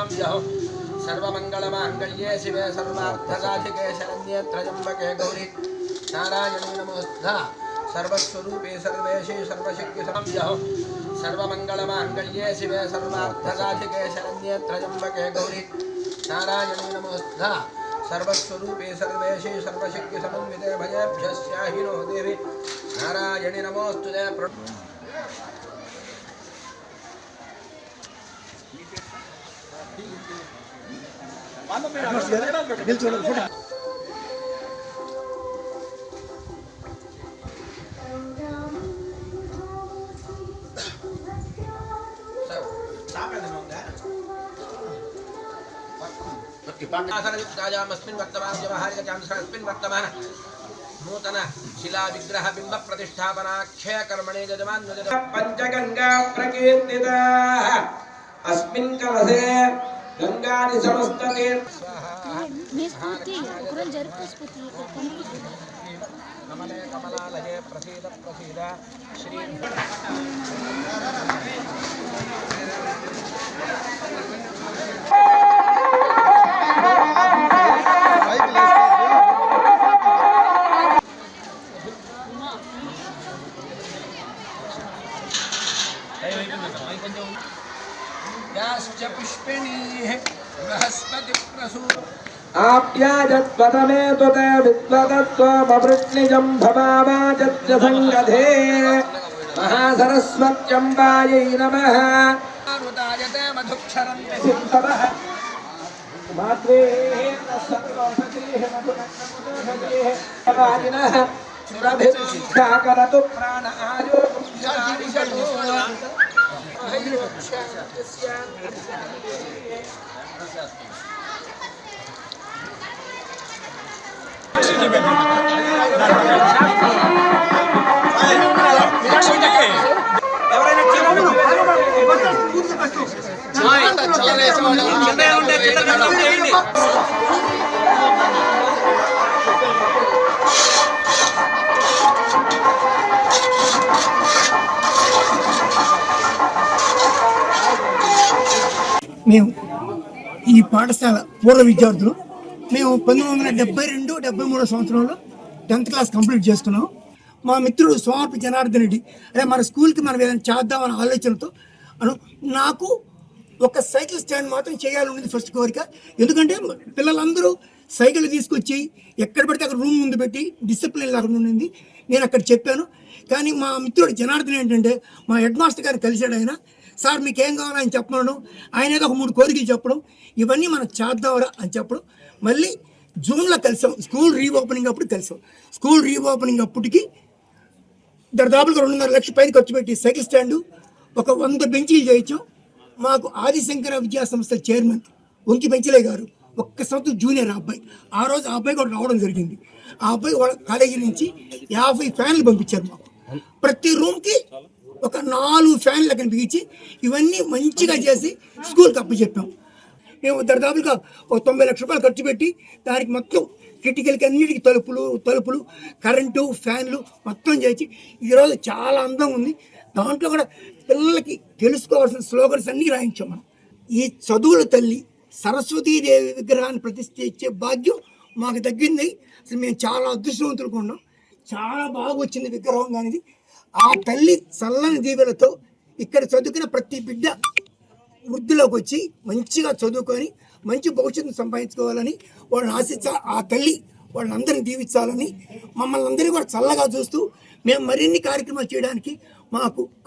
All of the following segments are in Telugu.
सर्वमंगलमांगल्ये शिवे सर्वार्थसाधिके शरण्ये त्र्यंबके गौरी नारायणे नमोस्तुते सर्वस्वरूपे सर्वेशे सर्वशक्तिसंभ्यः सर्वमंगलमांगल्ये शिवे सर्वार्थसाधिके शरण्ये त्र्यंबके गौरी नारायणे नमोस्तुते सर्वस्वरूपे सर्वेशे सर्वशक्तिसमन्विते भयेभ्यस्याहिनो देवी नारायणे नमोस्तुते। नूतन शिला विग्रह बिंब प्रतिष्ठापनाख्य कर्मणे जजमान पंचगंगा प्रकीर्तिता अस्मिन् कलशे गंगानि समस्त कमले कमलालये प्रसीद प्रसीद श्री पुष्पिणी बृहस्पति प्रसूर आप्याजत्वतमे त्वते विद्वतत्वमवृत्निजं भवावाजस्य संगधे महासरस्वत्यम्बायै नमः रुदायते मधुक्षरन्ति सिद्धवः मात्रेः तस्सर्वौषधेः मधुनक्तमुदोषधेः वाजिनः सुरभिर्विद्याकरतु प्राण आयो మేము ఈ పాఠశాల పూర్వ విద్యార్థులు మేము 1972-73 సంవత్సరంలో 10th క్లాస్ కంప్లీట్ చేసుకున్నాం. మా మిత్రుడు సోమర్పి జనార్దన్ రెడ్డి అదే మన స్కూల్కి మనం ఏదైనా చేద్దామన్న ఆలోచనతో నాకు ఒక సైకిల్ స్టాండ్ మాత్రం చేయాలనేది ఫస్ట్ కోరిక. ఎందుకంటే పిల్లలందరూ సైకిల్ తీసుకొచ్చి ఎక్కడ పడితే అక్కడ రూమ్ ముందు పెట్టి డిసిప్లిన్ లాగా ఉండింది. నేను అక్కడ చెప్పాను. కానీ మా మిత్రుడు జనార్దన్ ఏంటంటే మా హెడ్ మాస్టర్ గారు కలిశాడు. ఆయన సార్ మీకు ఏం కావాలని చెప్పడం, ఆయన ఏదో ఒక 3 కోరికలు చెప్పడం, ఇవన్నీ మనం చేద్దామరా అని చెప్పడం. మళ్ళీ జూన్లో కలిసాం, స్కూల్ రీఓపెనింగ్ అప్పుడు కలిసాం. స్కూల్ రీఓపెనింగ్ అప్పటికి దాదాపుగా 2.5 లక్షల పైన ఖర్చు పెట్టి సైకిల్ స్టాండు ఒక 100 బెంచీలు చేయించాం. మాకు ఆదిశంకర విద్యా సంస్థ చైర్మన్ వంకి పెంచలే గారు ఒక్క సంవత్సరం జూనియర్ అబ్బాయి, ఆ రోజు ఆ అబ్బాయి కూడా రావడం జరిగింది. ఆ అబ్బాయి వాళ్ళ కాలేజీ నుంచి 50 ఫ్యాన్లు పంపించారు మాకు. ప్రతి రూమ్కి ఒక 4 ఫ్యాన్లు అక్కడ బిగించి ఇవన్నీ మంచిగా చేసి స్కూల్కి అప్పచెప్పాం. మేము దాదాపుగా ఒక 90 లక్షల రూపాయలు ఖర్చు పెట్టి దానికి మొత్తం కిటికీలకి అన్నిటికీ తలుపులు కరెంటు ఫ్యాన్లు మొత్తం చేసి ఈరోజు చాలా అందంగా ఉంది. దాంట్లో కూడా పిల్లలకి తెలుసుకోవాల్సిన స్లోగన్స్ అన్నీ రాయించాం. మనం ఈ చదువుల తల్లి సరస్వతీదేవి విగ్రహాన్ని ప్రతిష్ఠించే భాగ్యం మాకు తగ్గింది. అసలు మేము చాలా అదృష్టవంతులుగా ఉన్నాం. చాలా బాగా వచ్చింది విగ్రహం. కానీ ఆ తల్లి చల్లని దీవెలతో ఇక్కడ చదువుకున్న ప్రతి బిడ్డ వృద్ధిలోకి వచ్చి మంచిగా చదువుకొని మంచి భవిష్యత్తును సంపాదించుకోవాలని వాళ్ళని ఆశించాలి. ఆ తల్లి వాళ్ళందరినీ దీవించాలని మమ్మల్ని అందరినీ కూడా చల్లగా చూస్తూ మేము మరిన్ని కార్యక్రమాలు చేయడానికి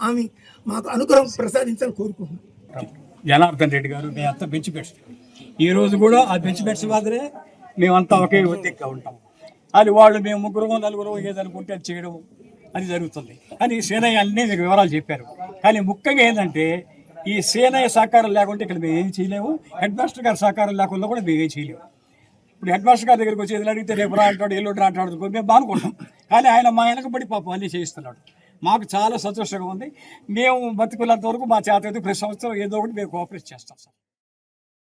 ఆమె మాకు అనుగ్రహం ప్రసాదించాలని కోరుకుంటున్నాం. జనార్దన్ రెడ్డి గారు మేమంతా బెంచ్ బెడ్స్, ఈరోజు కూడా ఆ బెంచ్ బెడ్స్ మాదిరే మేమంతా ఒకే ఒత్తిగా ఉంటాం. అది వాళ్ళు మేము 3-4 ఏదనుకుంటే అది చేయడం అది జరుగుతుంది అని సేనయ్య అన్నీ మీకు వివరాలు చెప్పారు. కానీ ముఖ్యంగా ఏంటంటే ఈ సేనయ్య సహకారం లేకుంటే ఇక్కడ మేము ఏం చేయలేము. హెడ్ మాస్టర్ గారి సహకారం లేకుండా కూడా మేము ఏం చేయలేము. ఇప్పుడు హెడ్ మాస్టర్ గారి దగ్గరికి వచ్చి అడిగితే రేపు రా అంటాడు, ఎల్లుండి రా అంటాడు, మేము బానుకుంటాం. కానీ ఆయన మా వెనకబడి పాపం అన్నీ చేయిస్తున్నాడు. మాకు చాలా సంతోషంగా ఉంది. మేము బతుకులంత వరకు మా చేత ప్రతి సంవత్సరం ఏదో ఒకటి మేము కోఆపరేట్ చేస్తాం సార్.